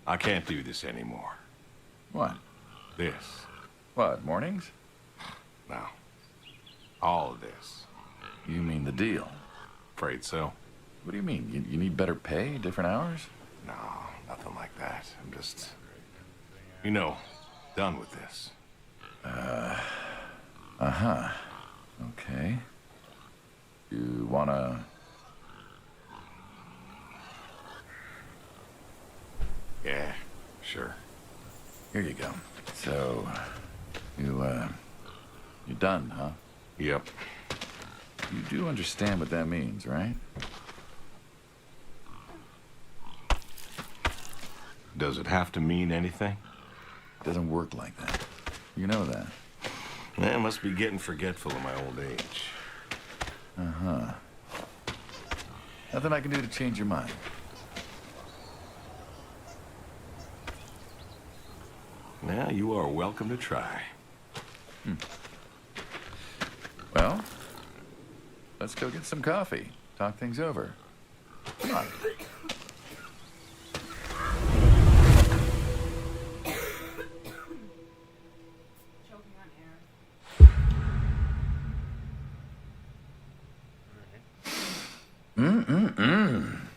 I can't do this anymore. What? This. What, mornings? No. All of this. You mean the deal? Afraid so. What do you mean? You need better pay, different hours? No, nothing like that. I'm just, done with this. Uh-huh. Okay. You wanna... Yeah, sure. Here you go. So, you're done, huh? Yep. You do understand what that means, right? Does it have to mean anything? It doesn't work like that. You know that. I must be getting forgetful in my old age. Uh-huh. Nothing I can do to change your mind. Now, you are welcome to try. Well, let's go get some coffee. Talk things over. Come on.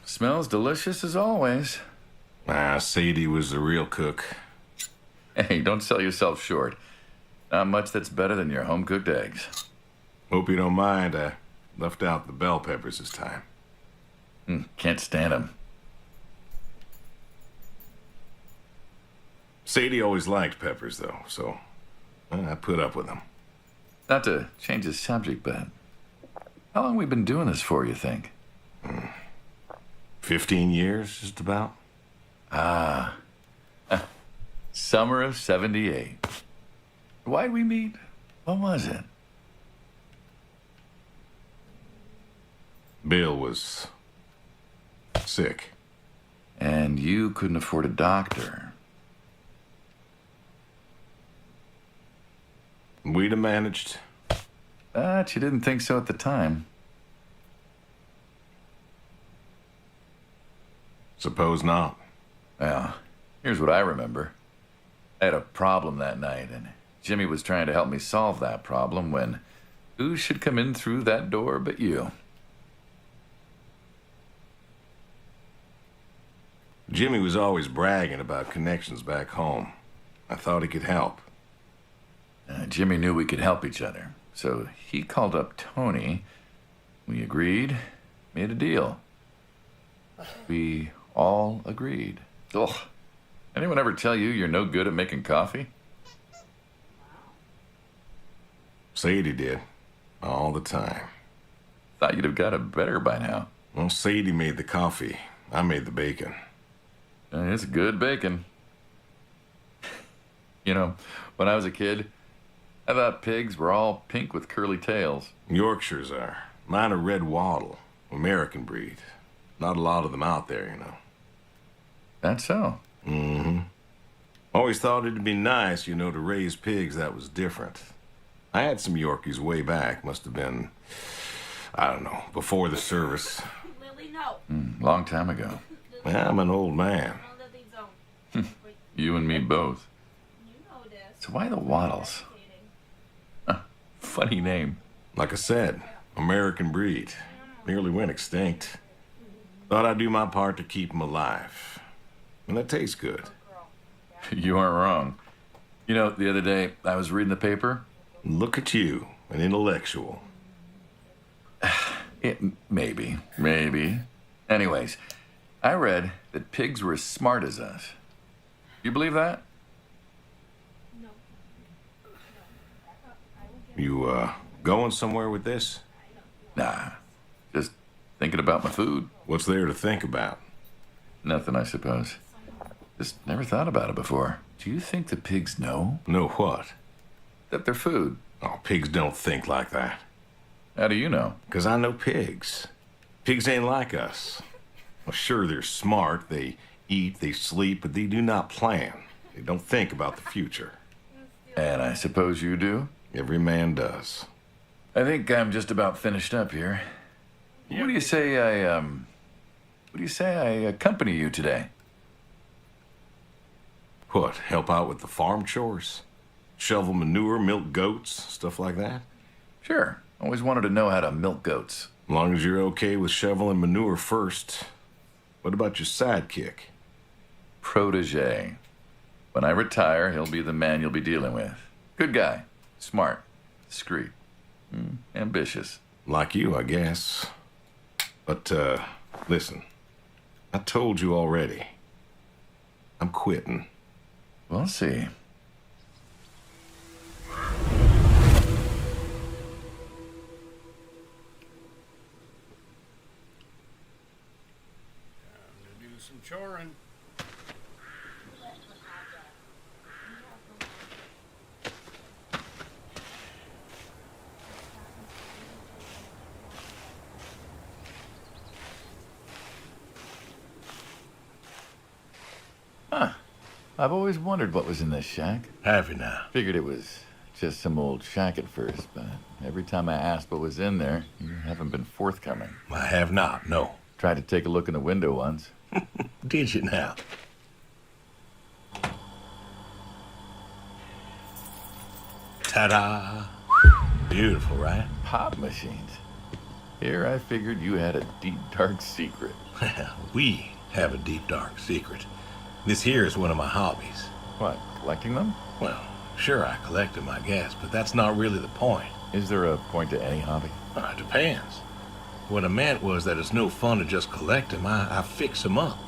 Smells delicious as always. Sadie was the real cook. Hey, don't sell yourself short. Not much that's better than your home-cooked eggs. Hope you don't mind. I left out the bell peppers this time. Can't stand them. Sadie always liked peppers, though, so I put up with them. Not to change the subject, but how long we been doing this for, you think? 15 years, just about. Summer of '78. Why'd we meet? What was it? Bill was sick. And you couldn't afford a doctor. We'd have managed. But you didn't think so at the time. Suppose not. Well, here's what I remember. I had a problem that night, and Jimmy was trying to help me solve that problem when who should come in through that door but you? Jimmy was always bragging about connections back home. I thought he could help. Jimmy knew we could help each other, so he called up Tony. We agreed, made a deal. We all agreed. Ugh. Anyone ever tell you you're no good at making coffee? Sadie did. All the time. Thought you'd have got it better by now. Well, Sadie made the coffee. I made the bacon. It's good bacon. You know, when I was a kid, I thought pigs were all pink with curly tails. Yorkshires are. Mine are red wattle. American breed. Not a lot of them out there, That's so. Mm-hmm. Always thought it'd be nice, to raise pigs that was different. I had some Yorkies way back. Must have been, I don't know, before the service. Lily, no. Long time ago. I'm an old man. You and me both. You know this. So why the Waddles? Funny name. Like I said, American breed. Nearly went extinct. Thought I'd do my part to keep them alive. And that tastes good. You aren't wrong. The other day, I was reading the paper. Look at you, an intellectual. Maybe. Anyways, I read that pigs were as smart as us. You believe that? No. You, going somewhere with this? Nah, just thinking about my food. What's there to think about? Nothing, I suppose. Just never thought about it before. Do you think the pigs know? Know what? That they're food. Oh, pigs don't think like that. How do you know? 'Cause I know pigs. Pigs ain't like us. Well, sure, they're smart. They eat, they sleep, but they do not plan. They don't think about the future. And I suppose you do? Every man does. I think I'm just about finished up here. What do you say I accompany you today? What, help out with the farm chores? Shovel manure, milk goats, stuff like that? Sure. Always wanted to know how to milk goats. As long as you're okay with shoveling manure first. What about your sidekick? Protege. When I retire, he'll be the man you'll be dealing with. Good guy. Smart. Discreet. Ambitious. Like you, I guess. But, listen. I told you already. I'm quitting. We'll see. Do some choring. Huh. I've always wondered what was in this shack. Have you now? Figured it was just some old shack at first, but every time I asked what was in there, you haven't been forthcoming. I have not, no. Tried to take a look in the window once. Did you now? Ta-da! Beautiful, right? Pop machines. Here I figured you had a deep, dark secret. We have a deep, dark secret. This here is one of my hobbies. What, collecting them? Well, sure, I collect them, I guess, but that's not really the point. Is there a point to any hobby? It depends. What I meant was that it's no fun to just collect them. I fix them up.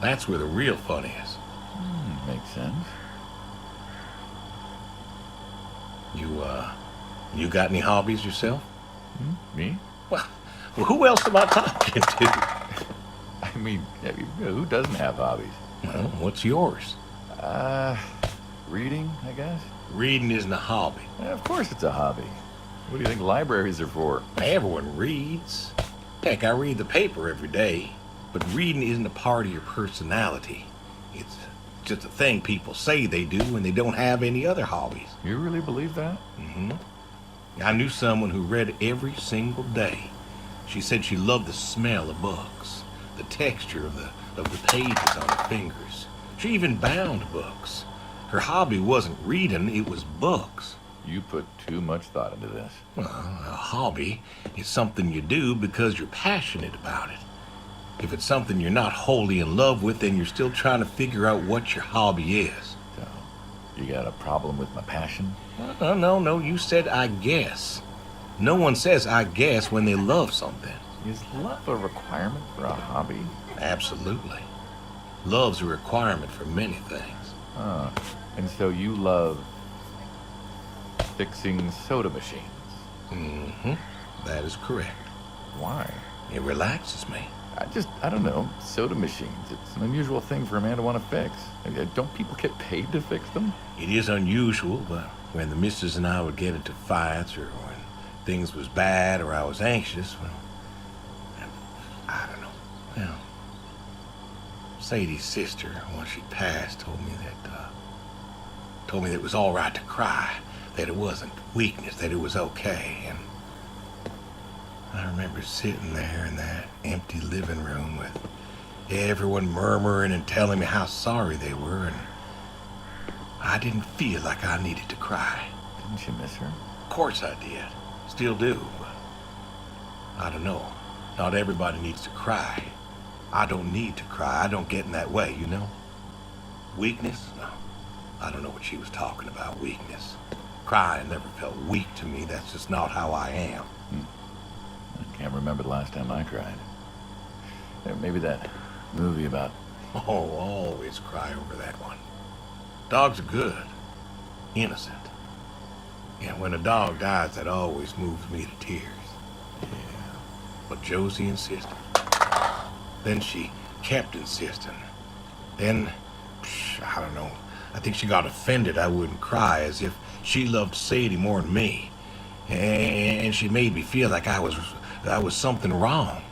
That's where the real fun is. Makes sense. You got any hobbies yourself? Me? Well, who else am I talking to? I mean, who doesn't have hobbies? Well, what's yours? Reading, I guess? Reading isn't a hobby. Yeah, of course it's a hobby. What do you think libraries are for? Everyone reads. Heck, I read the paper every day. But reading isn't a part of your personality. It's just a thing people say they do when they don't have any other hobbies. You really believe that? I knew someone who read every single day. She said she loved the smell of books, the texture of the pages on her fingers. She even bound books. Her hobby wasn't reading, it was books. You put too much thought into this. Well, a hobby is something you do because you're passionate about it. If it's something you're not wholly in love with, then you're still trying to figure out what your hobby is. So, you got a problem with my passion? No, you said I guess. No one says I guess when they love something. Is love a requirement for a hobby? Absolutely. Love's a requirement for many things. And so you love fixing soda machines? That is correct. Why? It relaxes me. I don't know, soda machines. It's an unusual thing for a man to want to fix. Don't people get paid to fix them? It is unusual, but when the missus and I would get into fights or when things was bad or I was anxious, well, I don't know. Well, Sadie's sister, once she passed, told me that it was all right to cry, that it wasn't weakness, that it was okay. And I remember sitting there in that empty living room with everyone murmuring and telling me how sorry they were, and I didn't feel like I needed to cry. Didn't you miss her? Of course I did. Still do, but I don't know. Not everybody needs to cry. I don't need to cry. I don't get in that way, you know? Weakness? No. I don't know what she was talking about, weakness. Crying never felt weak to me. That's just not how I am. I can't remember the last time I cried. Maybe that movie about... Oh, always cry over that one. Dogs are good. Innocent. Yeah, when a dog dies, that always moves me to tears. Yeah. But Josie insisted. Then she kept insisting. Then, I don't know. I think she got offended I wouldn't cry, as if she loved Sadie more than me. And she made me feel like I was something wrong.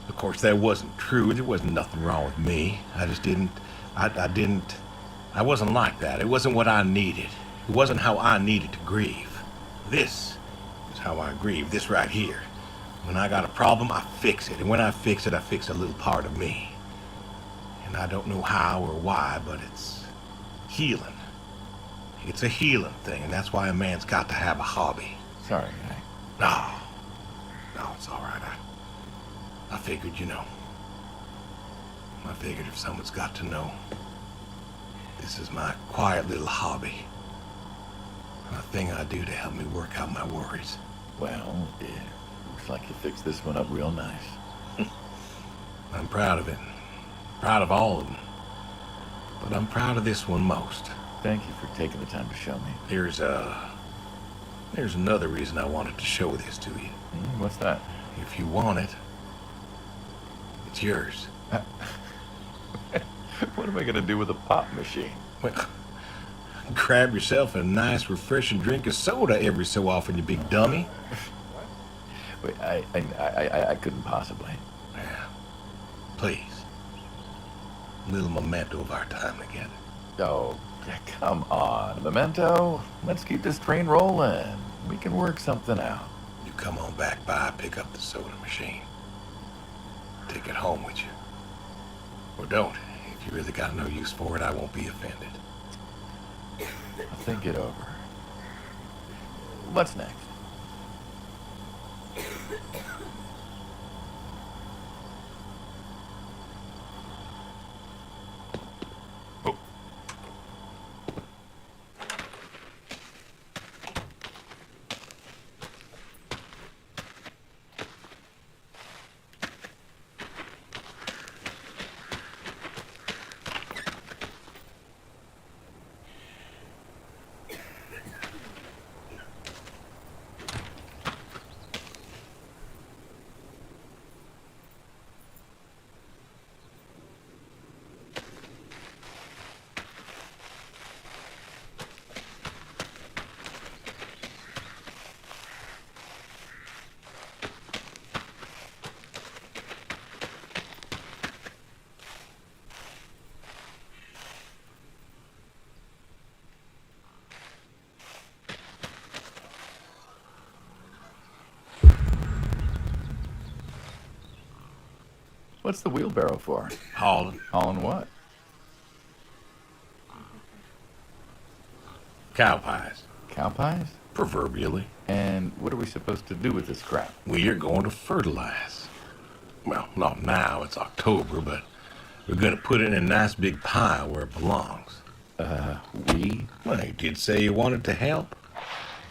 Of course, that wasn't true. There wasn't nothing wrong with me. I just didn't, I wasn't like that. It wasn't what I needed. It wasn't how I needed to grieve. This is how I grieve, this right here. When I got a problem, I fix it. And when I fix it, I fix a little part of me. And I don't know how or why, but healing. It's a healing thing, and that's why a man's got to have a hobby. Sorry, No, it's all right. I figured, I figured if someone's got to know, this is my quiet little hobby. A thing I do to help me work out my worries. Well, yeah, looks like you fixed this one up real nice. I'm proud of it. Proud of all of them. But I'm proud of this one most. Thank you for taking the time to show me. There's another reason I wanted to show this to you. What's that? If you want it, it's yours. What am I gonna do with a pop machine? Well, grab yourself a nice, refreshing drink of soda every so often, you big dummy. Wait, I couldn't possibly. Yeah. Please. A little memento of our time together. Oh, come on, Memento. Let's keep this train rolling. We can work something out. You come on back by, pick up the soda machine. Take it home with you. Or don't. If you really got no use for it, I won't be offended. I'll think it over. What's next? What's the wheelbarrow for? Hauling. Hauling what? Cow pies. Cow pies? Proverbially. And what are we supposed to do with this crap? We're going to fertilize. Well, not now, it's October, but we're going to put it in a nice big pile where it belongs. We? Well, you did say you wanted to help.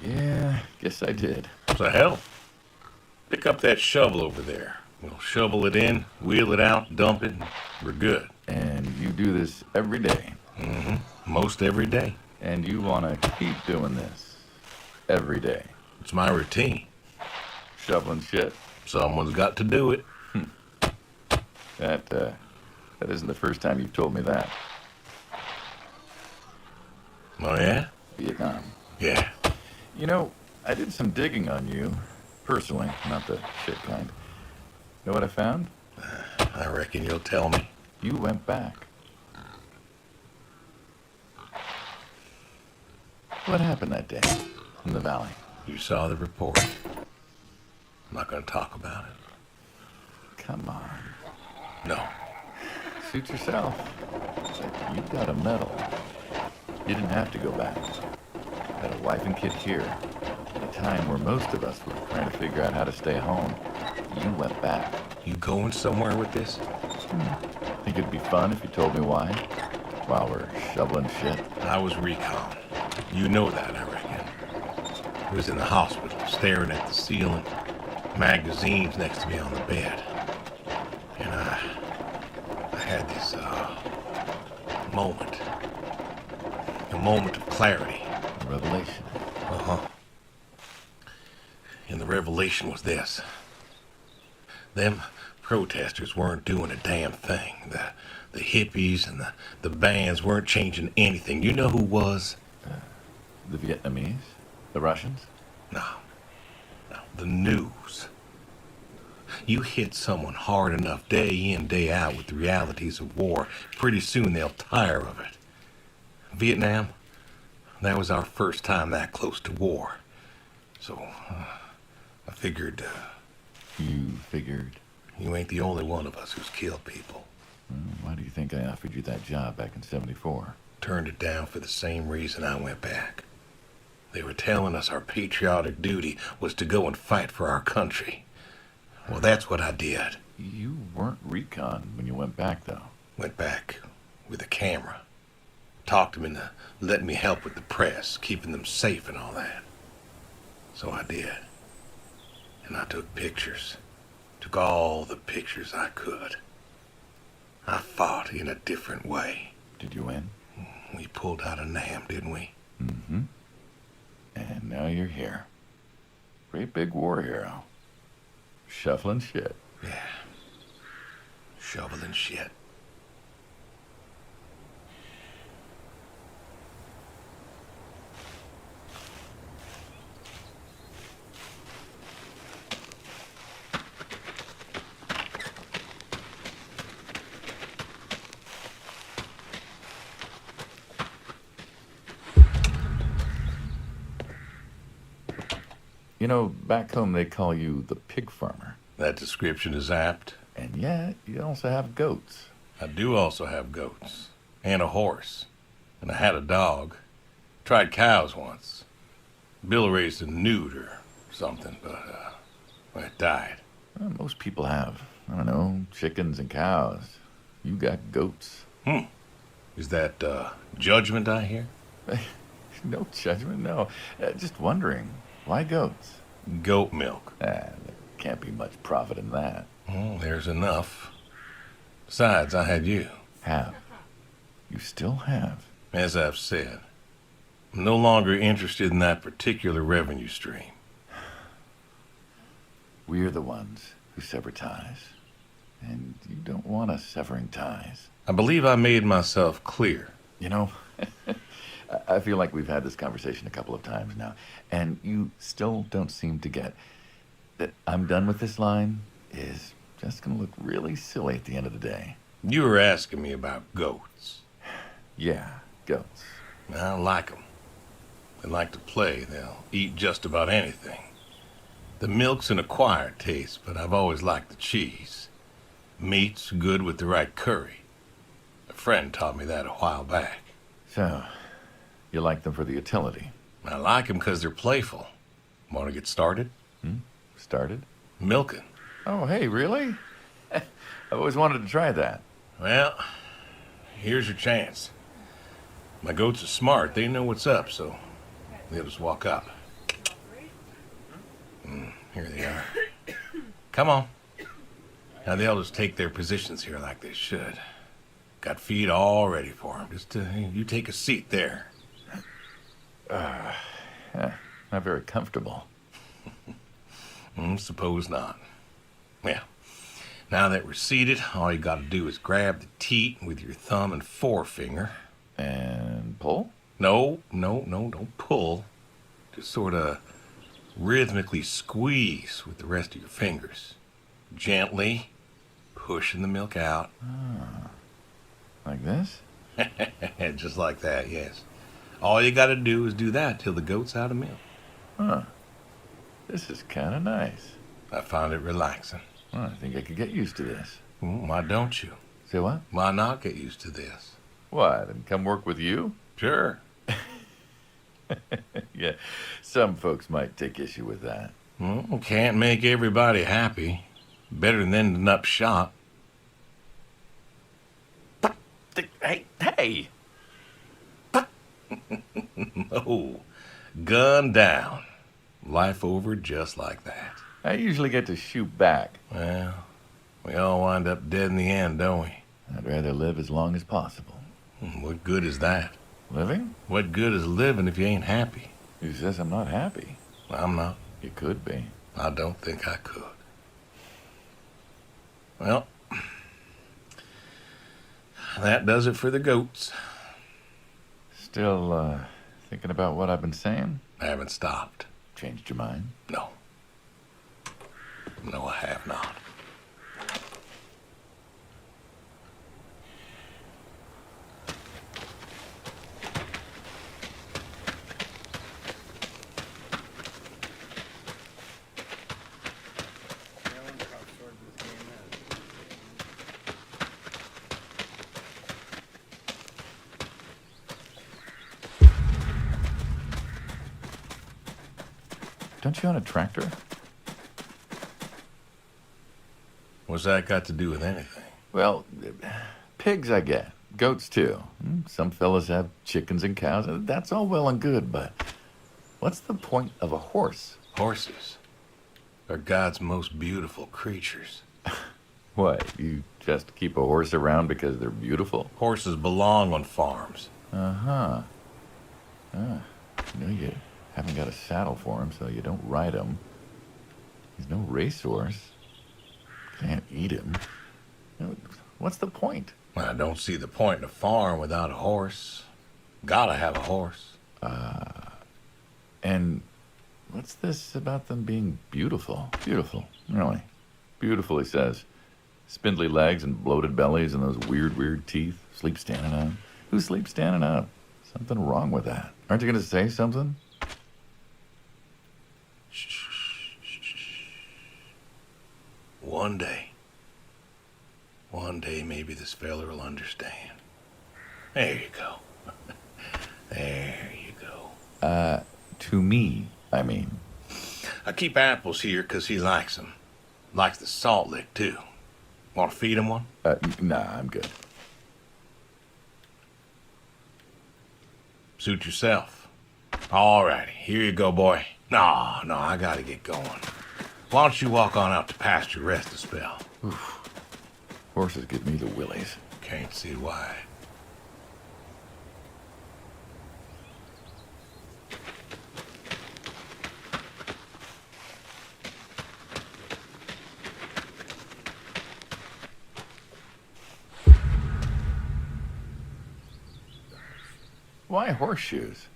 Yeah, guess I did. So help. Pick up that shovel over there. We'll shovel it in, wheel it out, dump it, and we're good. And you do this every day. Most every day. And you want to keep doing this every day. It's my routine. Shoveling shit. Someone's got to do it. That isn't the first time you've told me that. Oh, yeah? Vietnam. Yeah. You know, I did some digging on you, personally, not the shit kind. Know what I found? I reckon you'll tell me. You went back. What happened that day in the valley? You saw the report. I'm not going to talk about it. Come on. No. Suit yourself. You got a medal. You didn't have to go back. Had a wife and kid here. At a time where most of us were trying to figure out how to stay home. You went back. You going somewhere with this? Think it'd be fun if you told me why? While we're shoveling shit. I was recon. You know that, I reckon. I was in the hospital, staring at the ceiling, magazines next to me on the bed. And I had this, moment. A moment of clarity. Revelation. Uh-huh. And the revelation was this. Them protesters weren't doing a damn thing. The hippies and the bands weren't changing anything. You know who was? The Vietnamese? The Russians? No. The news. You hit someone hard enough day in, day out with the realities of war, pretty soon they'll tire of it. Vietnam, that was our first time that close to war. So, I figured, You figured. you ain't the only one of us who's killed people. Why do you think I offered you that job back in '74? turned it down for the same reason I went back. They were telling us our patriotic duty was to go and fight for our country. Well, that's what I did. You weren't recon when you went back, though. Went back with a camera. Talked them into letting me help with the press, keeping them safe and all that. So I did. And I took pictures. Took all the pictures I could. I fought in a different way. Did you win? We pulled out of Nam, didn't we? Mm-hmm. And now you're here. Great big war hero. Shuffling shit. Yeah. Shoveling shit. You know, back home they call you the pig farmer. That description is apt. And yet, you also have goats. I do also have goats. And a horse. And I had a dog. Tried cows once. Bill raised a newt or something, but, well, it died. Well, most people have, I don't know, chickens and cows. You got goats. Is that, judgment I hear? No judgment, no. Just wondering, why goats? Goat milk. There can't be much profit in that. Well, there's enough. Besides, I had you. Have. You still have. As I've said, I'm no longer interested in that particular revenue stream. We're the ones who sever ties. And you don't want us severing ties. I believe I made myself clear. You know, I feel like we've had this conversation a couple of times now, and you still don't seem to get that I'm done with this line is just going to look really silly at the end of the day. You were asking me about goats. Yeah, goats. I like them. They like to play. They'll eat just about anything. The milk's an acquired taste, but I've always liked the cheese. Meat's good with the right curry. A friend taught me that a while back. So, you like them for the utility? I like them because they're playful. Want to get started? Started? Milking. Oh, hey, really? I always wanted to try that. Well, here's your chance. My goats are smart. They know what's up, so they'll just walk up. Here they are. Come on. Now they'll just take their positions here like they should. Got feed all ready for them. Just you take a seat there. Not very comfortable. Suppose not. Well, now that we're seated, all you gotta do is grab the teat with your thumb and forefinger. And pull? No, don't pull. Just sort of rhythmically squeeze with the rest of your fingers. Gently pushing the milk out. Like this? Just like that, yes. All you gotta do is do that till the goat's out of milk. Huh. This is kind of nice. I found it relaxing. Well, I think I could get used to this. Why don't you? Say what? Why not get used to this? What, and come work with you? Sure. Yeah, some folks might take issue with that. Well, can't make everybody happy. Better than ending up shot. Hey! Oh, gun down. Life over just like that. I usually get to shoot back. Well, we all wind up dead in the end, don't we? I'd rather live as long as possible. What good is that? Living? What good is living if you ain't happy? Who says I'm not happy? I'm not. You could be. I don't think I could. Well, that does it for the goats. Still, thinking about what I've been saying? I haven't stopped. Changed your mind? No. No, I have not. Don't you own a tractor? What's that got to do with anything? Well, pigs I get. Goats too. Some fellas have chickens and cows. That's all well and good, but what's the point of a horse? Horses are God's most beautiful creatures. What, you just keep a horse around because they're beautiful? Horses belong on farms. Uh-huh. You haven't got a saddle for him, so you don't ride him. He's no racehorse. Can't eat him. What's the point? I don't see the point in a farm without a horse. Gotta have a horse. And what's this about them being beautiful? Beautiful, really. Beautiful, he says. Spindly legs and bloated bellies and those weird teeth. Sleep standing up. Who sleeps standing up? Something wrong with that. Aren't you going to say something? One day maybe this feller will understand. There you go. There you go. To me, I mean. I keep apples here 'cause he likes them. Likes the salt lick, too. Want to feed him one? Nah, I'm good. Suit yourself. All righty, here you go, boy. No, I gotta get going. Why don't you walk on out to pasture, rest a spell? Horses give me the willies. Can't see why. Why horseshoes?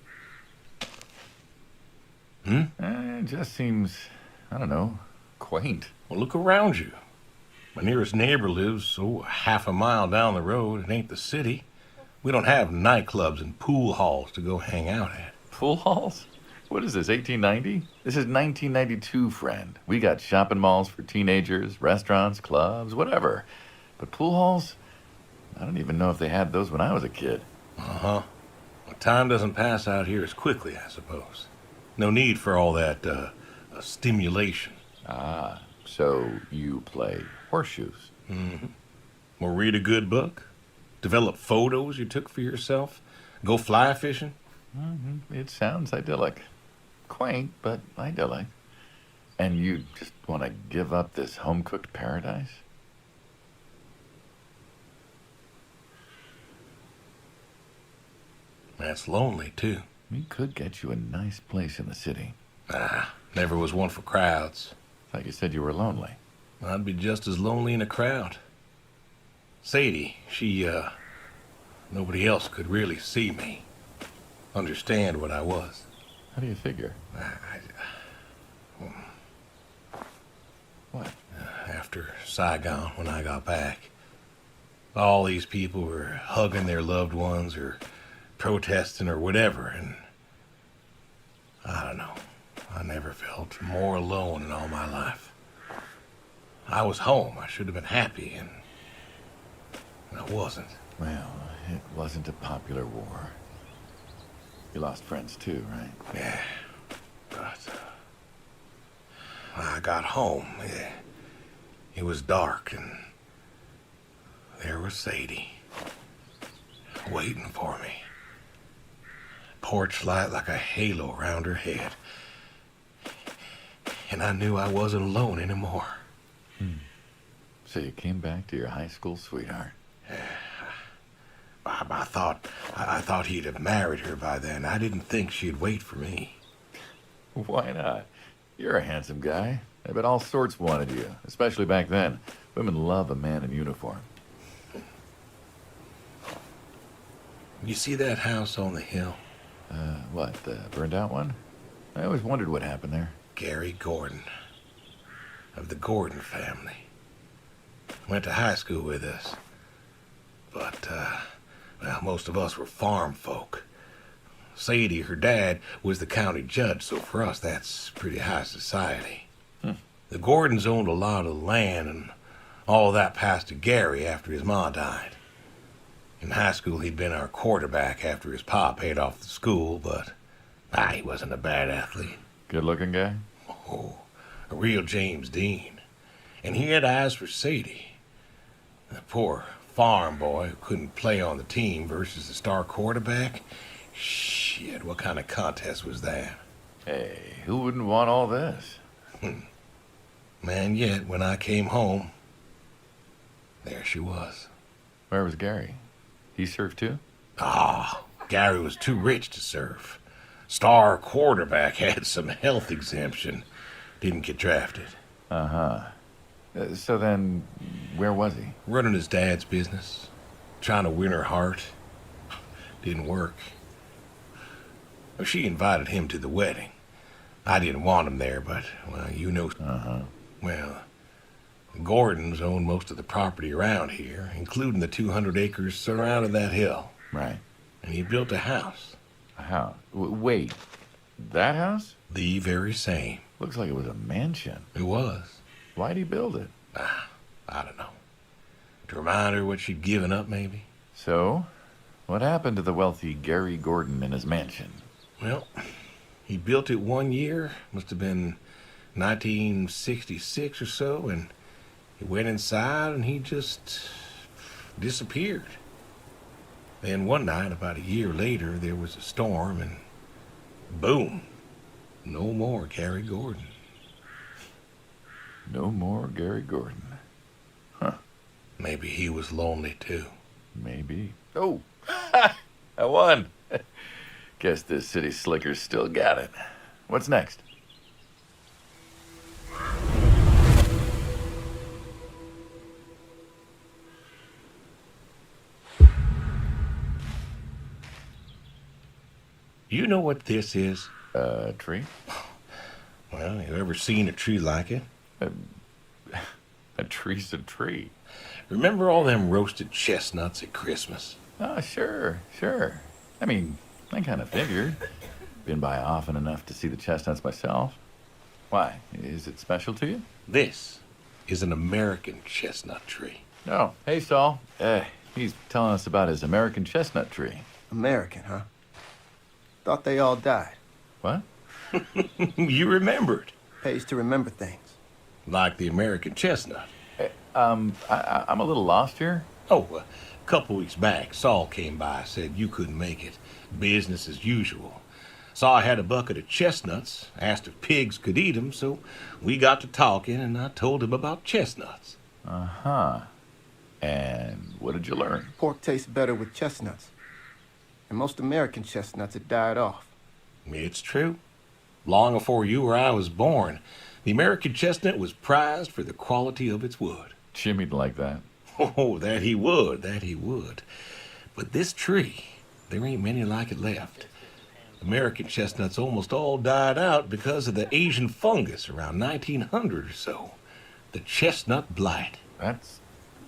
It just seems, I don't know, quaint. Well, look around you. My nearest neighbor lives, half a mile down the road. It ain't the city. We don't have nightclubs and pool halls to go hang out at. Pool halls? What is this, 1890? This is 1992, friend. We got shopping malls for teenagers, restaurants, clubs, whatever. But pool halls? I don't even know if they had those when I was a kid. Uh-huh. Well, time doesn't pass out here as quickly, I suppose. No need for all that, stimulation. Ah, so you play horseshoes. Mm-hmm. Or read a good book? Develop photos you took for yourself? Go fly fishing? It sounds idyllic. Quaint, but idyllic. And you just want to give up this home-cooked paradise? That's lonely, too. We could get you a nice place in the city. Never was one for crowds. Thought you said you were lonely. I'd be just as lonely in a crowd. Sadie, nobody else could really see me, understand what I was. How do you figure? What? After Saigon, when I got back, all these people were hugging their loved ones or protesting or whatever, and I don't know. I never felt more alone in all my life. I was home. I should have been happy, and I wasn't. Well, it wasn't a popular war. You lost friends too, right? Yeah, but I got home. It was dark, and there was Sadie waiting for me. Porch light like a halo around her head. And I knew I wasn't alone anymore. So you came back to your high school sweetheart. I thought he'd have married her by then. I didn't think she'd wait for me. Why not? You're a handsome guy. I bet all sorts wanted you, especially back then. Women love a man in uniform. You see that house on the hill? What, the burned out one? I always wondered what happened there. Gary Gordon, of the Gordon family. Went to high school with us. But, well, most of us were farm folk. Sadie, her dad, was the county judge, so for us that's pretty high society. The Gordons owned a lot of land, and all of that passed to Gary after his ma died. In high school, he'd been our quarterback after his pa paid off the school, but he wasn't a bad athlete. Good-looking guy? Oh, a real James Dean. And he had eyes for Sadie. The poor farm boy who couldn't play on the team versus the star quarterback. Shit, what kind of contest was that? Hey, who wouldn't want all this? Man, yet when I came home, there she was. Where was Gary? He surfed too? Gary was too rich to surf. Star quarterback had some health exemption. Didn't get drafted. So then, where was he? Running his dad's business. Trying to win her heart. Didn't work. Well, she invited him to the wedding. I didn't want him there, but, well, you know. Well, Gordons own most of the property around here, including the 200 acres surrounding that hill. Right. And he built a house. A house? Wait, that house? The very same. Looks like it was a mansion. It was. Why'd he build it? I don't know. To remind her what she'd given up, maybe? So, what happened to the wealthy Gary Gordon in his mansion? Well, he built it one year, must have been 1966 or so, and he went inside and he just disappeared. Then one night, about a year later, there was a storm and boom, no more Gary Gordon. No more Gary Gordon. Maybe he was lonely too. Maybe. Oh, I won. Guess this city slicker's still got it. What's next? You know what this is? Tree? Well, you ever seen a tree like it? A tree's a tree. Remember all them roasted chestnuts at Christmas? Oh, sure. I mean, I kind of figured. Been by often enough to see the chestnuts myself. Why? Is it special to you? This is an American chestnut tree. No. Hey, Saul. He's telling us about his American chestnut tree. American, huh? Thought they all died. What? You remembered. Pays to remember things. Like the American chestnut. I'm a little lost here. Oh, a couple weeks back, Saul came by, said you couldn't make it. Business as usual. Saw I had a bucket of chestnuts, asked if pigs could eat them, so we got to talking, and I told him about chestnuts. And what did you learn? Pork tastes better with chestnuts. And most American chestnuts had died off. It's true. Long before you or I was born, the American chestnut was prized for the quality of its wood. Jimmy'd like that. Oh, that he would. But this tree, there ain't many like it left. American chestnuts almost all died out because of the Asian fungus around 1900 or so. The chestnut blight. That's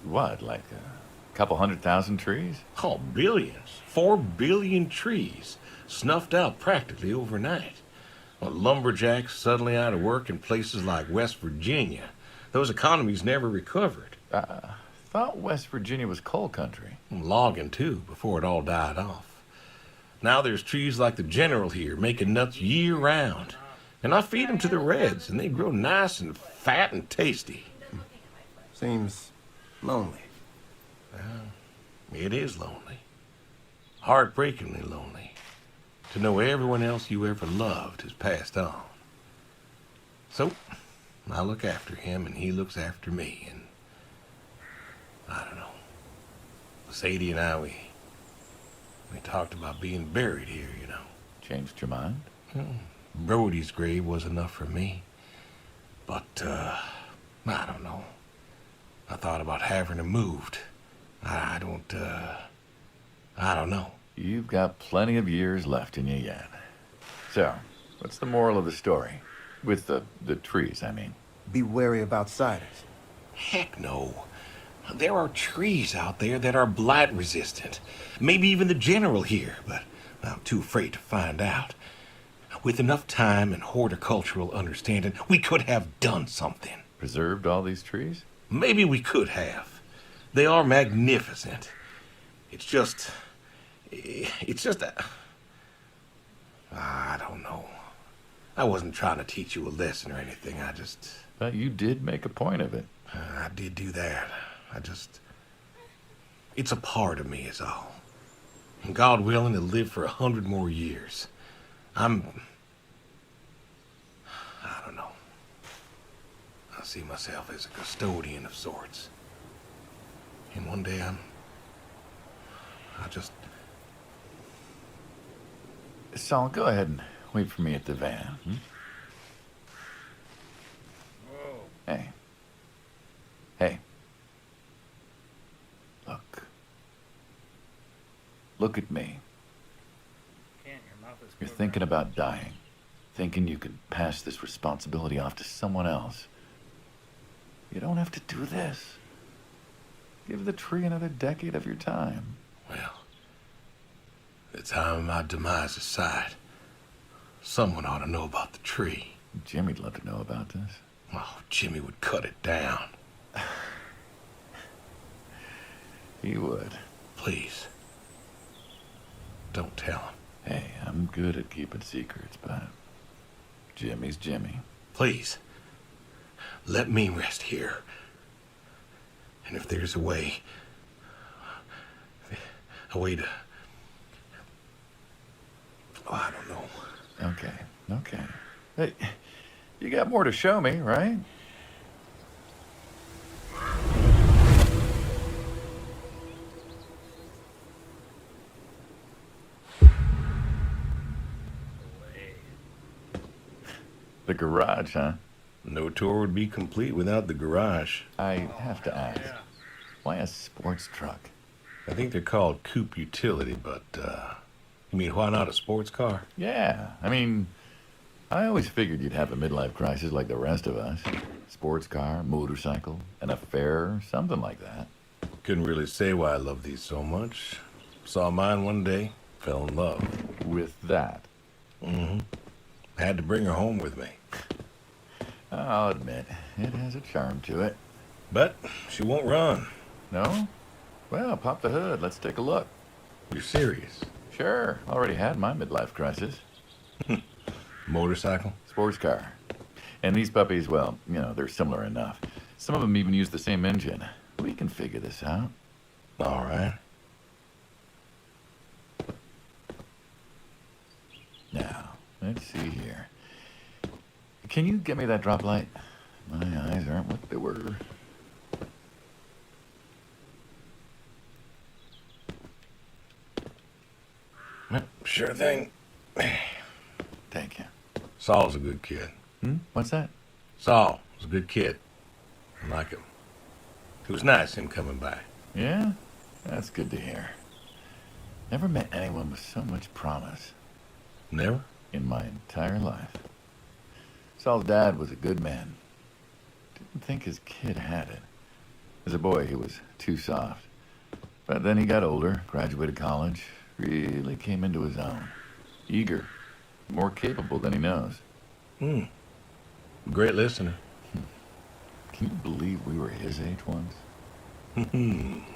what, like a couple 100,000 trees? Oh, billions. 4 billion trees snuffed out practically overnight. Well, lumberjacks suddenly out of work in places like West Virginia. Those economies never recovered. Thought West Virginia was coal country. Logging, too, before it all died off. Now there's trees like the General here making nuts year-round. And I feed them to the Reds, and they grow nice and fat and tasty. Seems lonely. It is lonely. Heartbreakingly lonely. To know everyone else you ever loved has passed on. So, I look after him, and he looks after me, and I don't know. Sadie and I, we talked about being buried here, you know. Changed your mind? Brody's grave was enough for me. But, I don't know. I thought about having him moved. I don't know. You've got plenty of years left in you yet. So, what's the moral of the story? With the trees, I mean. Be wary of outsiders. Heck no. There are trees out there that are blight resistant. Maybe even the General here, but I'm too afraid to find out. With enough time and horticultural understanding, we could have done something. Preserved all these trees? Maybe we could have. They are magnificent. It's just I don't know. I wasn't trying to teach you a lesson or anything. But you did make a point of it. I did do that. It's a part of me is all. And God willing to live for 100 more years. I don't know. I see myself as a custodian of sorts. And one day Saul, go ahead and wait for me at the van. Hey. Hey. Look at me. You're thinking about dying. Thinking you could pass this responsibility off to someone else. You don't have to do this. Give the tree another decade of your time. well, the time of my demise aside, someone ought to know about the tree. Jimmy'd love to know about this. Oh, Jimmy would cut it down. He would. Please. Don't tell him. Hey, I'm good at keeping secrets, but Jimmy's Jimmy. Please. Let me rest here. And if there's a way to... Oh, I don't know. Okay. Hey, you got more to show me, right? The garage, huh? No tour would be complete without the garage. I have to ask, why a sports truck? I think they're called coupe utility, but, you mean why not a sports car? Yeah, I mean, I always figured you'd have a midlife crisis like the rest of us. Sports car, motorcycle, an affair, something like that. Couldn't really say why I love these so much. Saw mine one day, fell in love. With that, Had to bring her home with me. I'll admit, it has a charm to it. But she won't run. No? Well, pop the hood. Let's take a look. You're serious? Sure, already had my midlife crisis. Motorcycle? Sports car. And these puppies, well, you know, they're similar enough. Some of them even use the same engine. We can figure this out. All right. Now, let's see here. Can you get me that drop light? My eyes aren't what they were. Sure thing. Thank you. Saul's a good kid. What's that? Saul was a good kid. I like him. It was nice him coming by. Yeah? That's good to hear. Never met anyone with so much promise Never? in my entire life. Saul's dad was a good man. Didn't think his kid had it. As a boy, he was too soft. But then he got older, graduated college, really came into his own. Eager, more capable than he knows. Great listener. Can you believe we were his age once?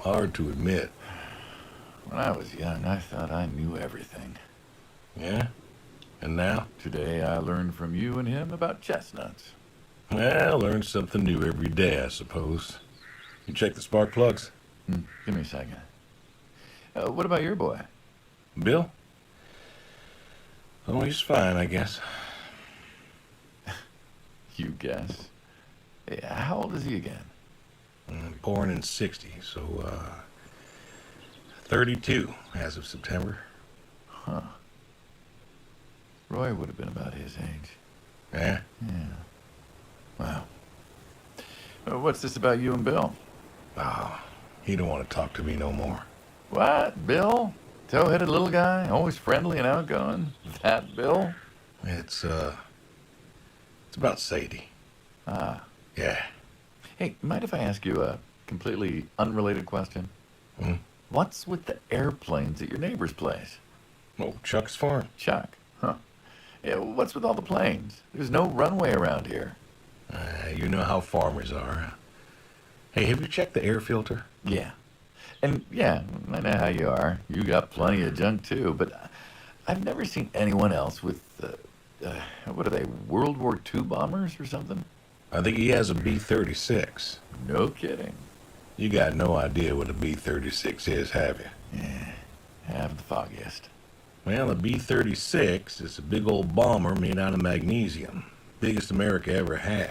Hard to admit. When I was young, I thought I knew everything. Yeah? And now? Today, I learned from you and him about chestnuts. Well, learn something new every day, I suppose. You check the spark plugs? Give me a second. What about your boy? Bill? Oh, he's fine, I guess. You guess. Yeah, how old is he again? Born in 60, so, 32 as of September. Huh. Roy would have been about his age. Yeah? Yeah. Wow. What's this about you and Bill? Oh, he don't want to talk to me no more. What? Bill? Tow-headed little guy? Always friendly and outgoing? That Bill? It's about Sadie. Ah. Yeah. Hey, mind if I ask you a completely unrelated question? What's with the airplanes at your neighbor's place? Oh, Chuck's farm. Chuck? Huh. Yeah, what's with all the planes? There's no runway around here. You know how farmers are. Hey, have you checked the air filter? Yeah. And yeah, I know how you are. You got plenty of junk too, but I've never seen anyone else with what are they, World War II bombers or something? I think he has a B-36. No kidding. You got no idea what a B-36 is, have you? Yeah, have the foggiest. Well, a B-36 is a big old bomber made out of magnesium. Biggest America ever had.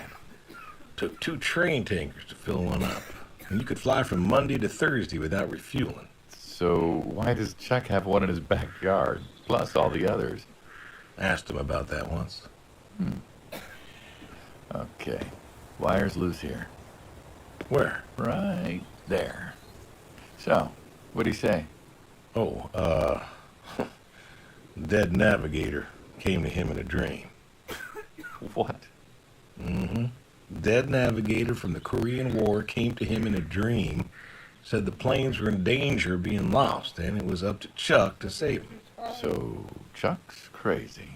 Took 2 train tankers to fill one up. And you could fly from Monday to Thursday without refueling. So why does Chuck have one in his backyard, plus all the others? Asked him about that once. Okay, wire's loose here. Where? Right there. So, what'd he say? Oh, dead navigator came to him in a dream. What? Dead navigator from the Korean War came to him in a dream, said the planes were in danger of being lost, and it was up to Chuck to save them. So, Chuck's crazy.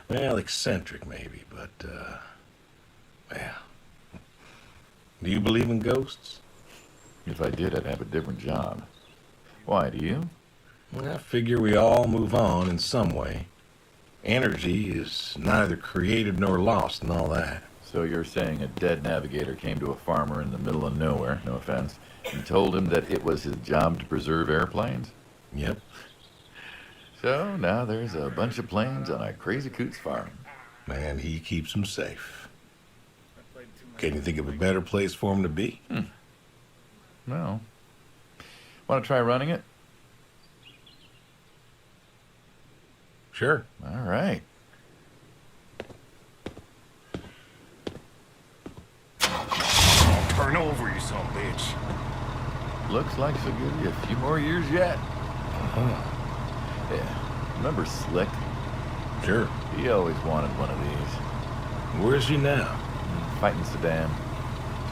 Well, eccentric maybe, but, well. Do you believe in ghosts? If I did, I'd have a different job. Why, do you? Well, I figure we all move on in some way. Energy is neither created nor lost and all that. So you're saying a dead navigator came to a farmer in the middle of nowhere, no offense, and told him that it was his job to preserve airplanes? Yep. So now there's a bunch of planes on a crazy coot's farm. Man, he keeps them safe. Can you think of a better place for him to be? Well, want to try running it? Sure. All right. Turn over, you son of a bitch. Looks like she'll give you a few more years yet. Yeah. Remember Slick? Sure. He always wanted one of these. Where's he now? Fighting Saddam.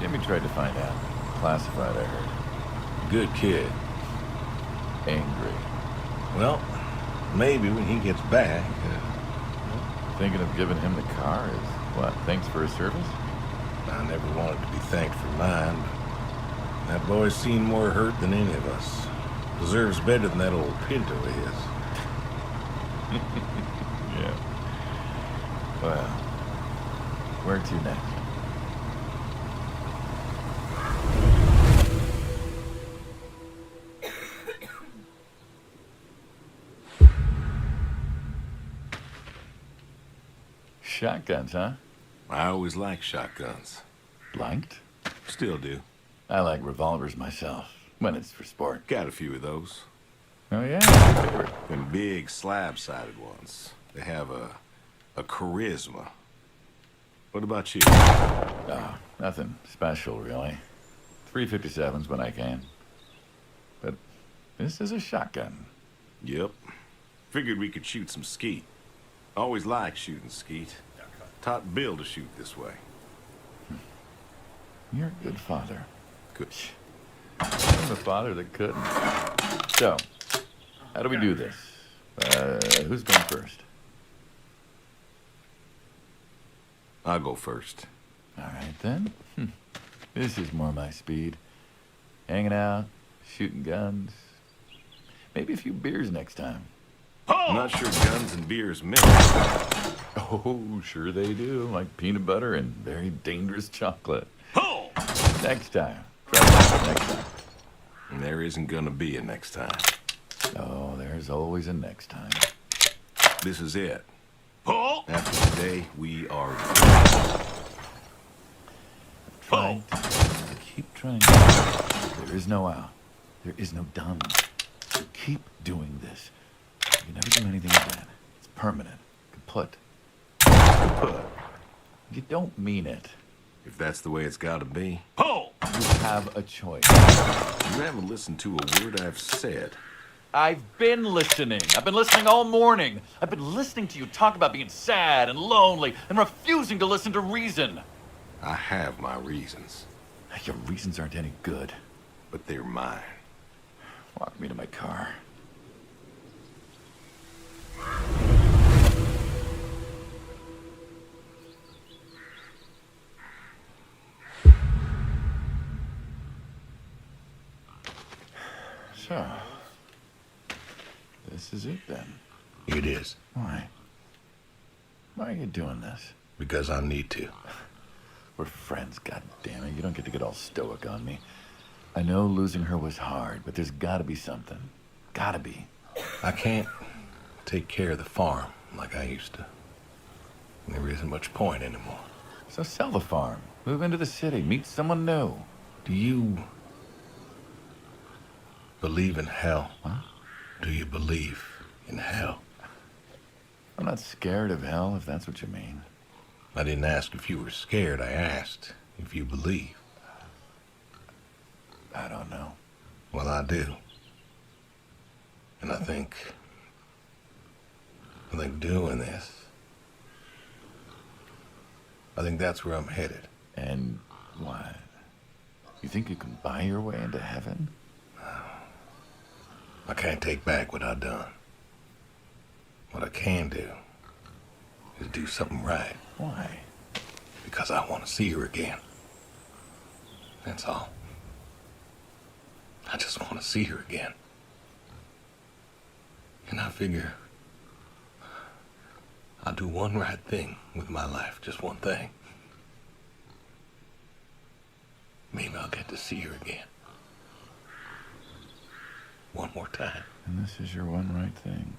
Jimmy tried to find out. Classified, I heard. Good kid. Angry. Well, maybe when he gets back. Thinking of giving him the car is what? Thanks for his service? I never wanted to be thanked for mine, but that boy's seen more hurt than any of us. Deserves better than that old Pinto of his. Yeah. Well, where to next? Shotguns, huh? I always liked shotguns. Blanked? Still do. I like revolvers myself, when it's for sport. Got a few of those. Oh, yeah? Favorite. Them big slab-sided ones. They have a charisma. What about you? Oh, nothing special, really. 357s when I can. But this is a shotgun. Yep. Figured we could shoot some skeet. Always liked shooting skeet. Taught Bill to shoot this way. You're a good father. Good. I'm the father that couldn't. So, how do we do this? Who's going first? I'll go first. All right, then. This is more my speed. Hanging out, shooting guns. Maybe a few beers next time. I'm not sure guns and beers mix. Oh, sure they do. Like peanut butter and very dangerous chocolate. Next time. Try that next time. And there isn't gonna be a next time. Oh, there's always a next time. This is it. After today, we are Trying to keep trying. There is no out. There is no done. So keep doing this. You can never do anything again. It's permanent. Kaput. kaput. You don't mean it. If that's the way it's gotta be. You have a choice. You haven't listened to a word I've said. I've been listening. I've been listening all morning. I've been listening to you talk about being sad and lonely and refusing to listen to reason. I have my reasons, Your reasons aren't any good. but they're mine. Walk me to my car. So, this is it then. It is. Why? Why are you doing this? Because I need to. We're friends, goddammit. You don't get to get all stoic on me. I know losing her was hard, but there's gotta be something. Gotta be. I can't take care of the farm like I used to. There isn't much point anymore. So sell the farm. Move into the city. Meet someone new. Do you believe in hell? Huh? Do you believe in hell? I'm not scared of hell, if that's what you mean. I didn't ask if you were scared. I asked if you believe. I don't know. Well, I do. And I think doing this, I think that's where I'm headed. And why? You think you can buy your way into heaven? I can't take back what I've done. What I can do is do something right. Why? Because I want to see her again. That's all. I just want to see her again. And I figure I'll do one right thing with my life, just one thing. Maybe I'll get to see her again. One more time. And this is your one right thing.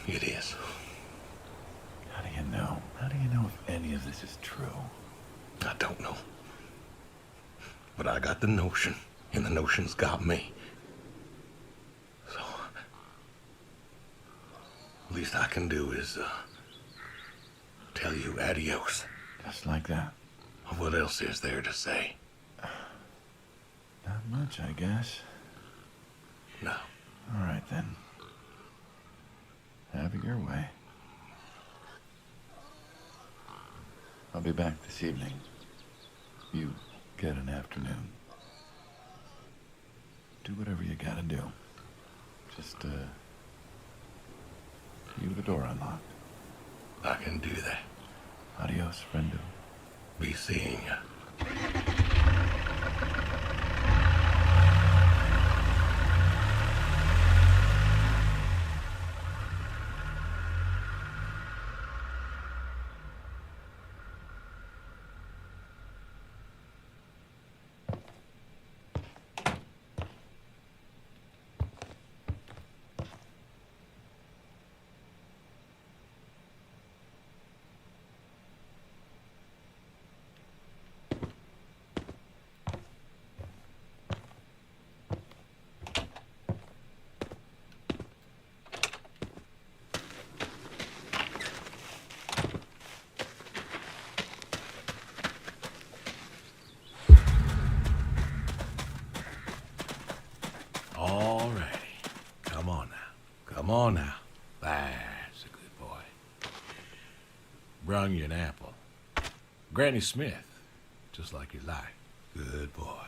It is. How do you know? How do you know if any of this is true? I don't know. But I got the notion, and the notion's got me. So, least I can do is, tell you adios. Just like that. What else is there to say? Not much, I guess. No. All right, then. Have it your way. I'll be back this evening. You get an afternoon. Do whatever you gotta do. Just, leave the door unlocked. I can do that. Adios, friendo. Be seeing ya. All righty. Come on now. Come on now. That's a good boy. Brung you an apple. Granny Smith, just like you like. Good boy.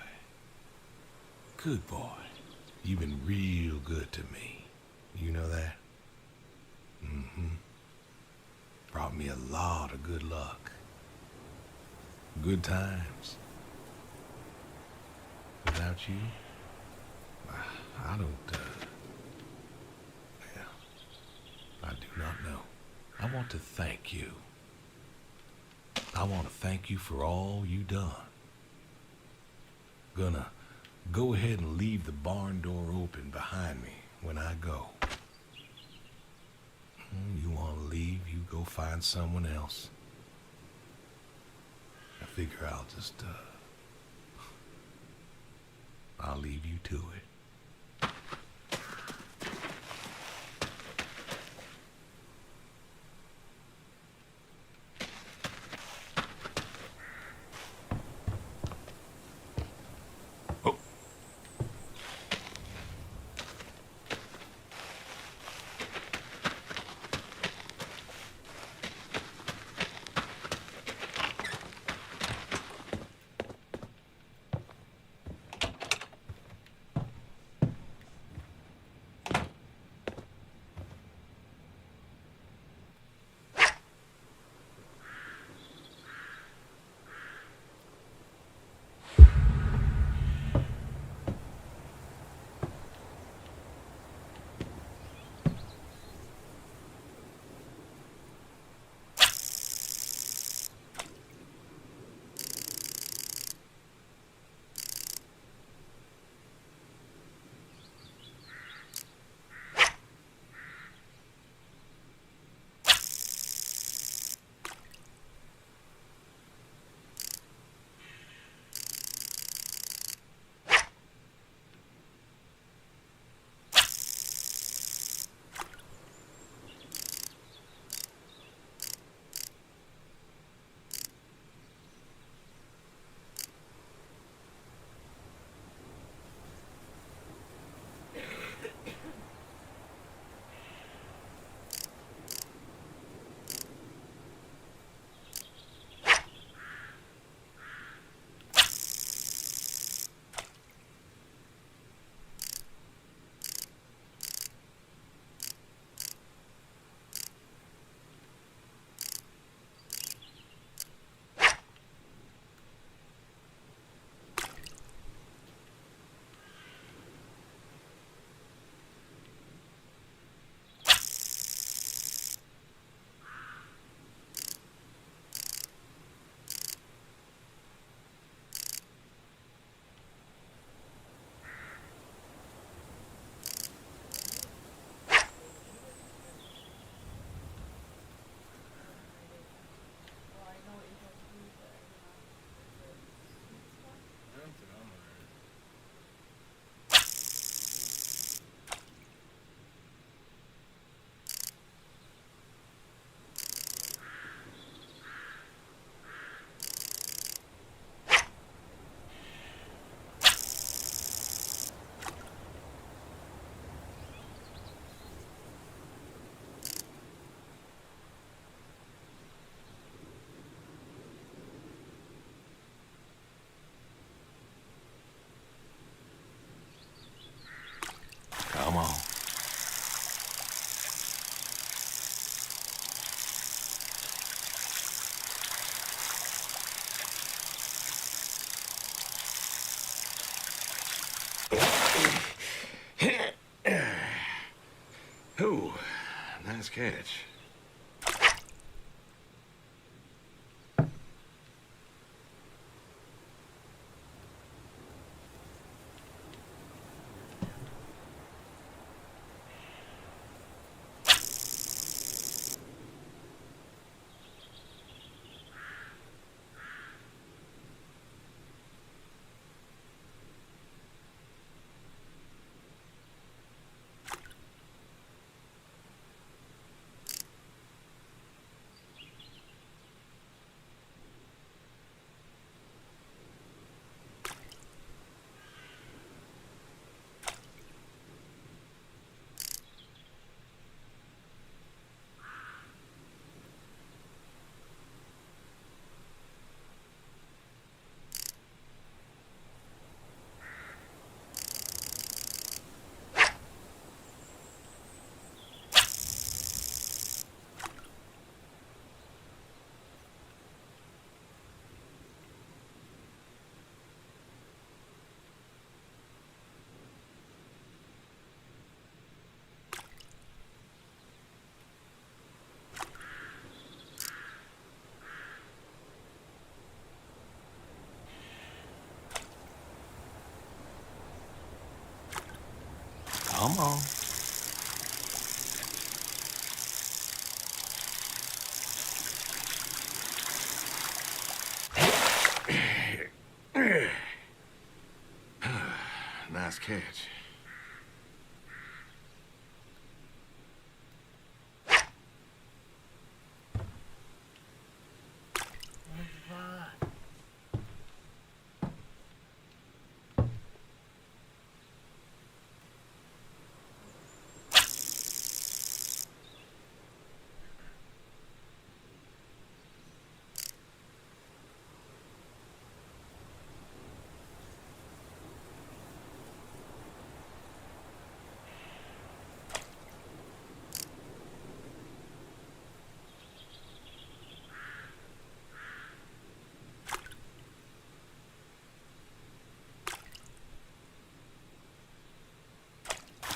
Good boy. You've been real good to me. You know that? Mm-hmm. Brought me a lot of good luck. Good times. Without you, I don't, well, I do not know. I want to thank you. I want to thank you for all you done. Gonna go ahead and leave the barn door open behind me when I go. You want to leave, you go find someone else. I figure I'll just, I'll leave you to it. catch. Come on. Nice catch.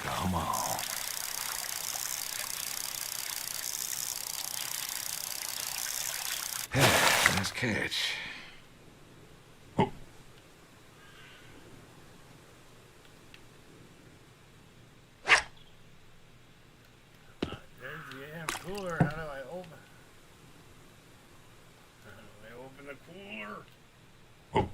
Come on. Nice catch. Oh. There's the AM cooler. How do I open? How do I open the cooler? Oh.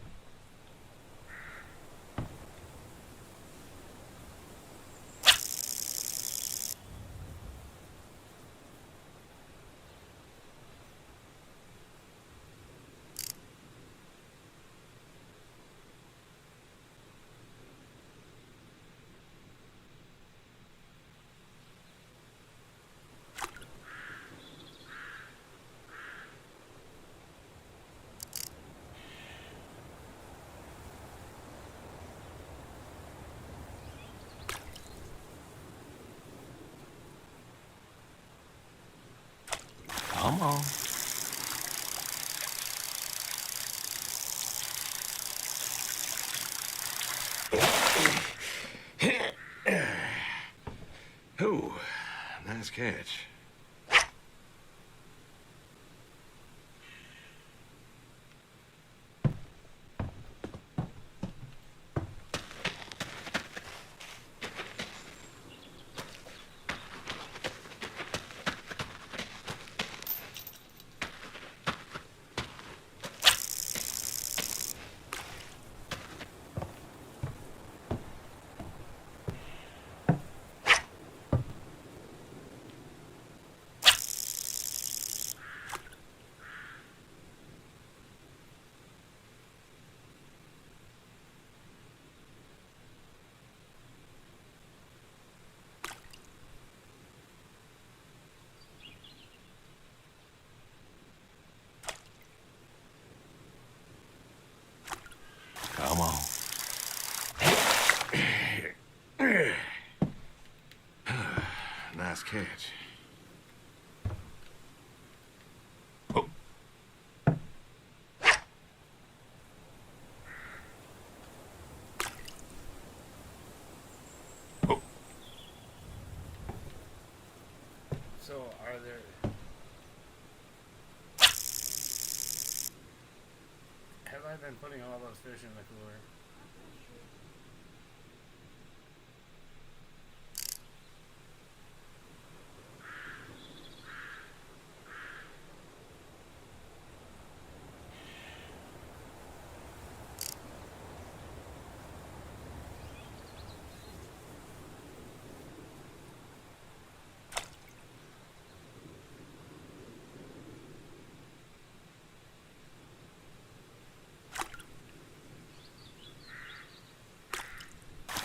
Come on. Ooh, nice catch. Come on. Nice catch. Oh. So are there? Have I been putting all those fish in the cooler?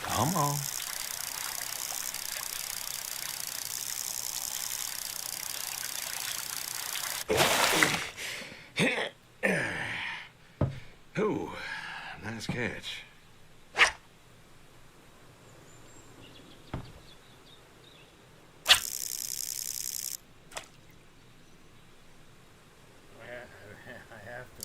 Come on. Ooh, nice catch. I have to.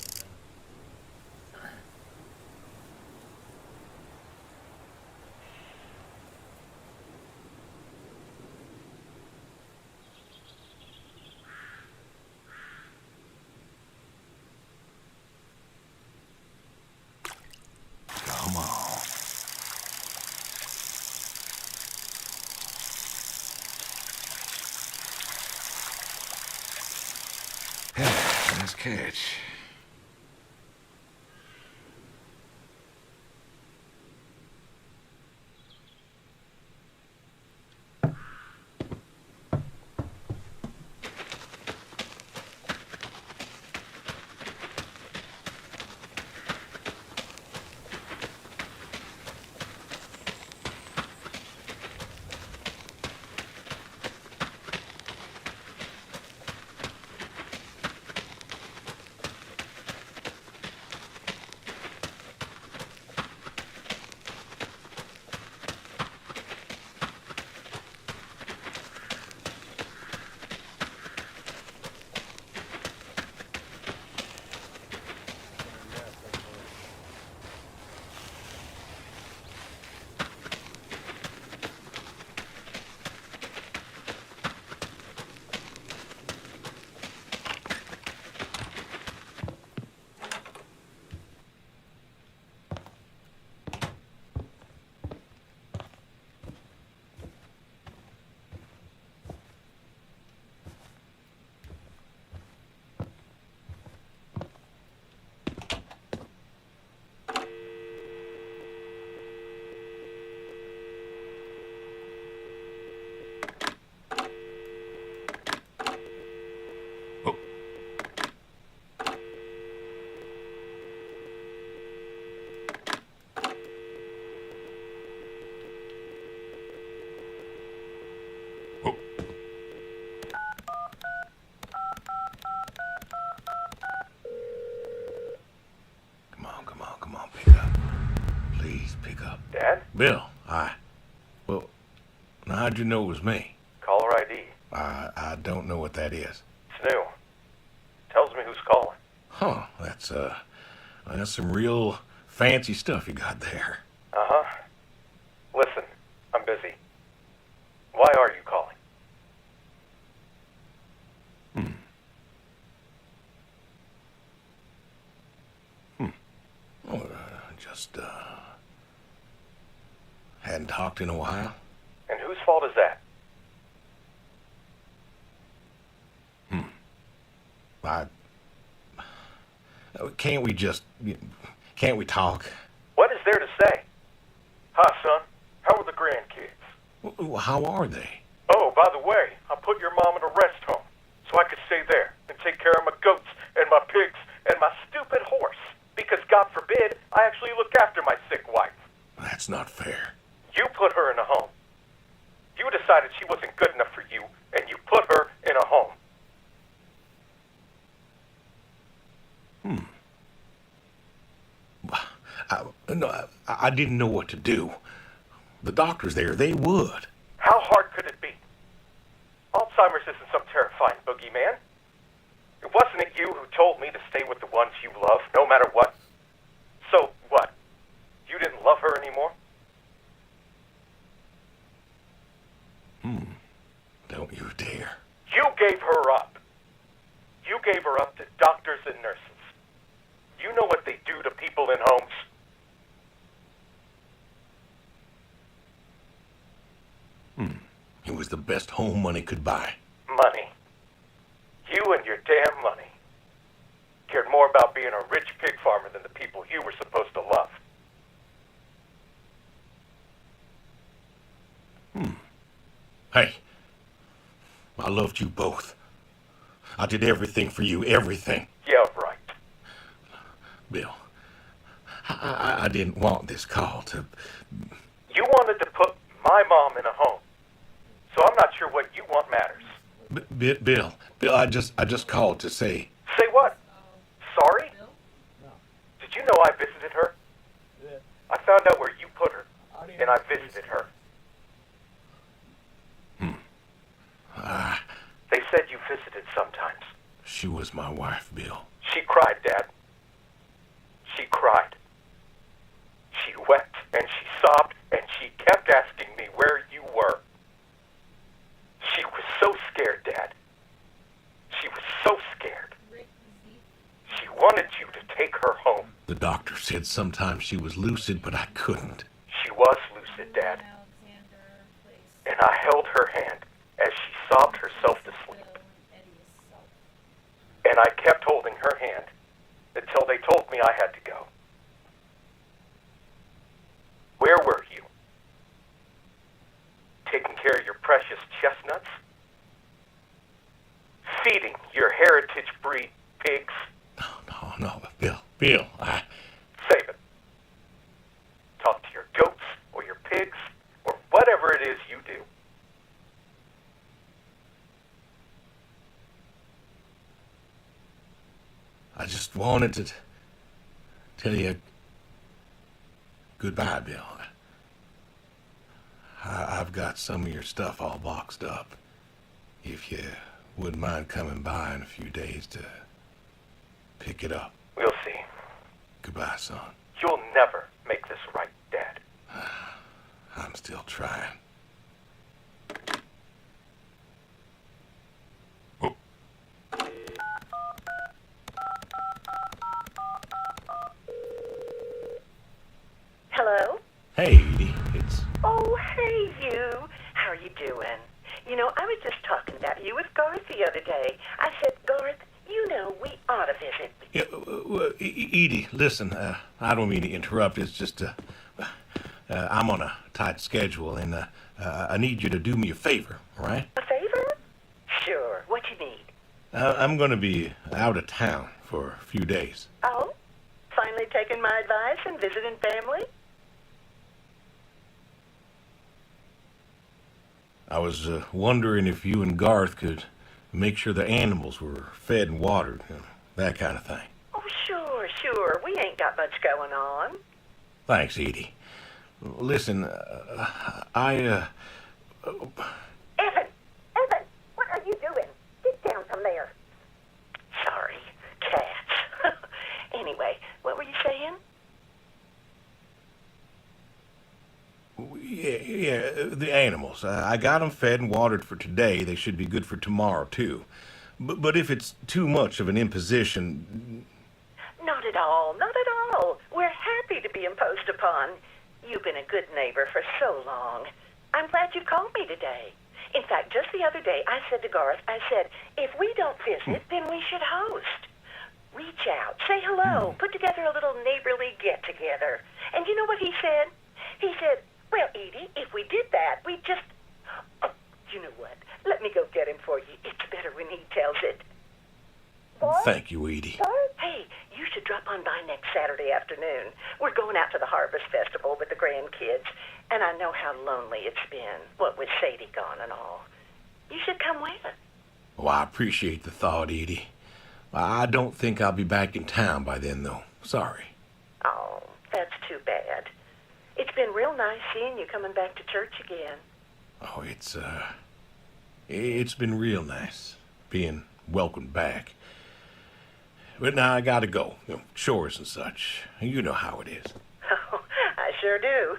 Come on. Nice catch. Come on, pick up. Please pick up. Dad? Bill, well, now how'd you know it was me? Caller ID. I don't know what that is. It's new. Tells me who's calling. Huh, that's some real fancy stuff you got there. Uh-huh. Listen, I'm busy. Why are you calling? Oh, just, hadn't talked in a while. And whose fault is that? Can't we talk? What is there to say? Hi, son. How are the grandkids? How are they? Oh, by the way, I put your mom in a rest home so I could stay there and take care of my goats and my pigs and my stupid horse. Because God forbid, I actually look after my sick wife. That's not fair. You put her in a home. You decided she wasn't good enough for you, and you put her in a home. I didn't know what to do. The doctors there, they would. How hard could it be? Alzheimer's isn't some terrifying boogeyman. It wasn't it you who told me to stay with the ones you love, no matter what? So, what? You didn't love her anymore? Don't you dare. You gave was the best home money could buy. Money. You and your damn money. Cared more about being a rich pig farmer than the people you were supposed to love. Hey, I loved you both. I did everything for you, everything. Yeah, right. Bill, I didn't want this call to... You wanted to put my mom in a home. So I'm not sure what you want matters. Bill, I just called to say... Say what? Sorry? Did you know I visited her? I found out where you put her, and I visited her. They said you visited sometimes. She was my wife, Bill. She cried, Dad. She cried. She wept, and she sobbed, and she kept asking me where you were. She was so scared, Dad. She was so scared. She wanted you to take her home. The doctor said sometimes she was lucid, but I couldn't. She was lucid, Dad. And I held her hand as she sobbed herself to sleep. And I kept holding her hand until they told me I had to go. Where were you? Taking care of your precious chestnuts? Feeding your heritage breed pigs? No, Bill, Save it. Talk to your goats or your pigs or whatever it is you do. I just wanted to tell you goodbye, Bill. I've got some of your stuff all boxed up. If you wouldn't mind coming by in a few days to pick it up. We'll see. Goodbye, son. You'll never make this right, Dad. I'm still trying. Oh. Hello? Hey, Edie. It's... Oh, hey, you. How are you doing? You know, I was just talking about you with Garth the other day. I said, Garth, you know, we ought to visit. Yeah, Edie, listen, I don't mean to interrupt. It's just, I'm on a tight schedule, and I need you to do me a favor, all right? A favor? Sure. What you need? I'm going to be out of town for a few days. Oh? Finally taking my advice and visiting family? I was wondering if you and Garth could make sure the animals were fed and watered, you know, that kind of thing. Oh, sure. We ain't got much going on. Thanks, Edie. Listen, Evan, what are you doing? Get down from there. Sorry, cats. Anyway, what were you saying? Yeah, the animals. I got them fed and watered for today. They should be good for tomorrow, too. But if it's too much of an imposition... Not at all. We're happy to be imposed upon. You've been a good neighbor for so long. I'm glad you called me today. In fact, just the other day, I said to Garth, I said, if we don't visit, then we should host. Reach out, say hello, put together a little neighborly get-together. And you know what he said? He said, well, Edie, if we did that, we'd just... Oh, you know what? Let me go get him for you. It's better when he tells it. What? Thank you, Edie. Hey, you should drop on by next Saturday afternoon. We're going out to the Harvest Festival with the grandkids, and I know how lonely it's been, what with Sadie gone and all. You should come with. Well, I appreciate the thought, Edie. I don't think I'll be back in town by then, though. Sorry. Oh, that's too bad. It's been real nice seeing you coming back to church again. Oh, it's been real nice being welcomed back. But now I gotta go. You know, chores and such. You know how it is. Oh, I sure do.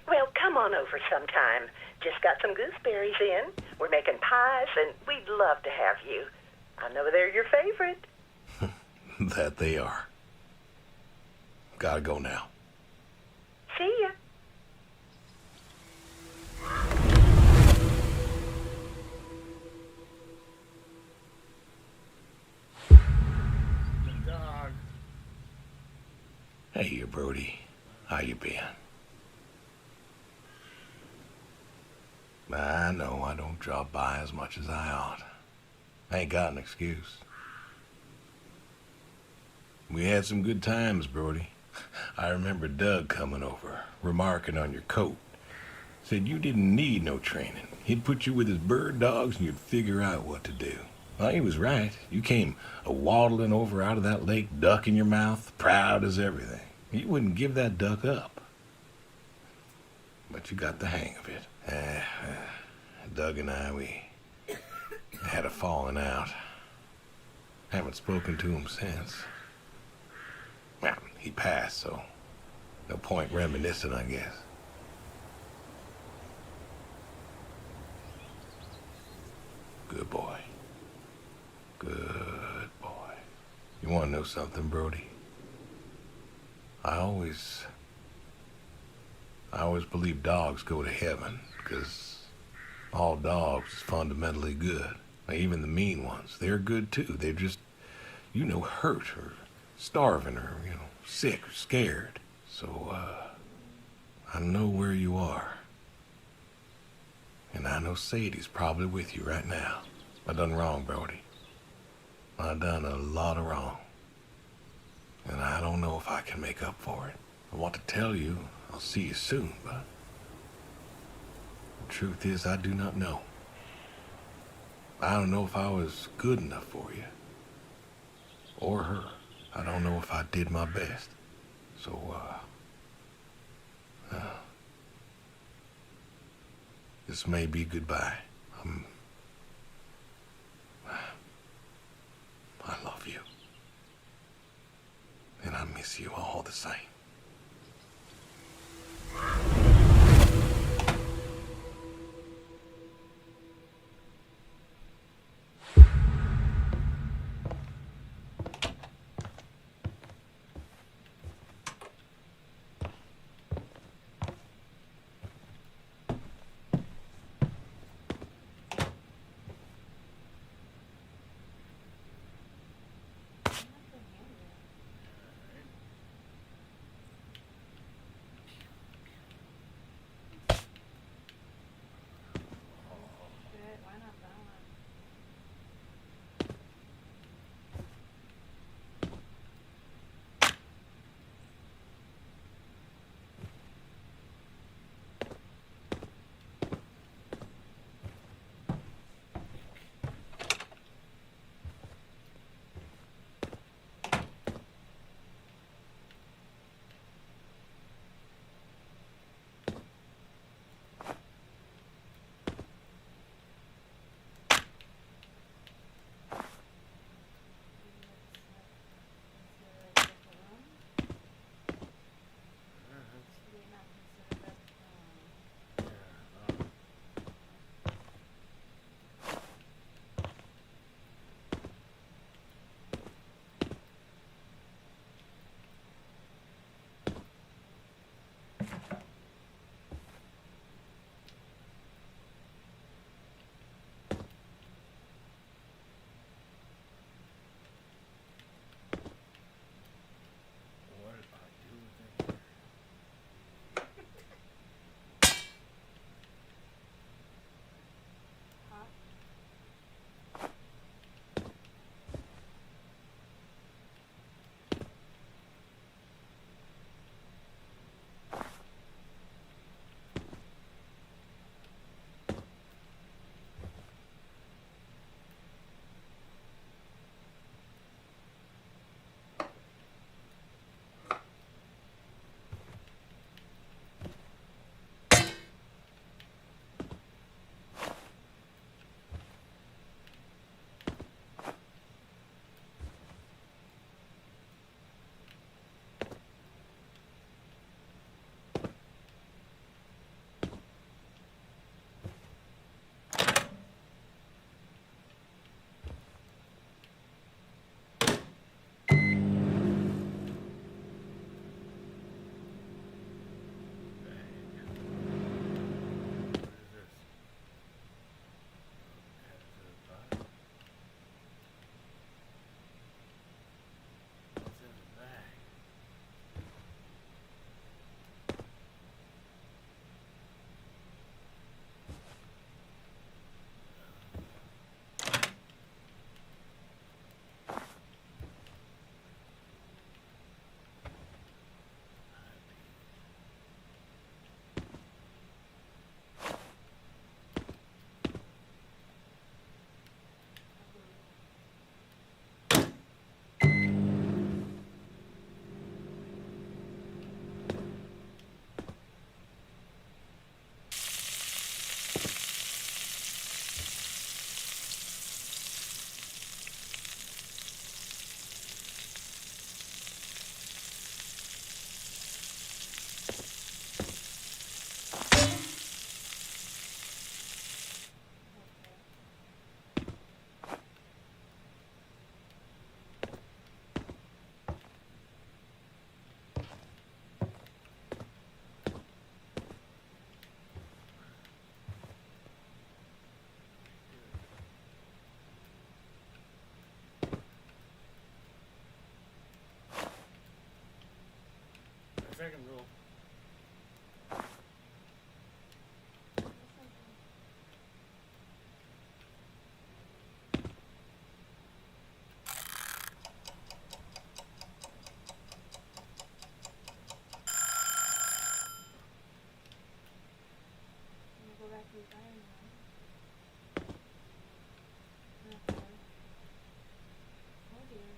Well, come on over sometime. Just got some gooseberries in. We're making pies, and we'd love to have you. I know they're your favorite. That they are. Gotta go now. See ya. here, Brody. How you been? I know I don't drop by as much as I ought. I ain't got an excuse. We had some good times, Brody. I remember Doug coming over, remarking on your coat. Said you didn't need no training. He'd put you with his bird dogs and you'd figure out what to do. Well, he was right. You came waddling over out of that lake, duck in your mouth, proud as everything. You wouldn't give that duck up. But you got the hang of it. Doug and I, we had a falling out. Haven't spoken to him since. Well, he passed, so no point reminiscing, I guess. Good boy. Good boy. You want to know something, Brody? I always believe dogs go to heaven because all dogs is fundamentally good. Even the mean ones, they're good too. They're just, hurt or starving or, sick or scared. So, I know where you are. And I know Sadie's probably with you right now. I done wrong, Brody. I done a lot of wrong. And I don't know if I can make up for it. I want to tell you I'll see you soon, but the truth is I do not know. I don't know if I was good enough for you. Or her. I don't know if I did my best. So, this may be goodbye. I love you. And I miss you all the same. second rule. Go back to the dining room. Okay. Oh dear.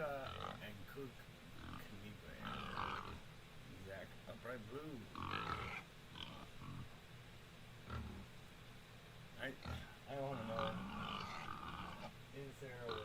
And Cook Kaniba. Zach, upright blue. I want to know, is there a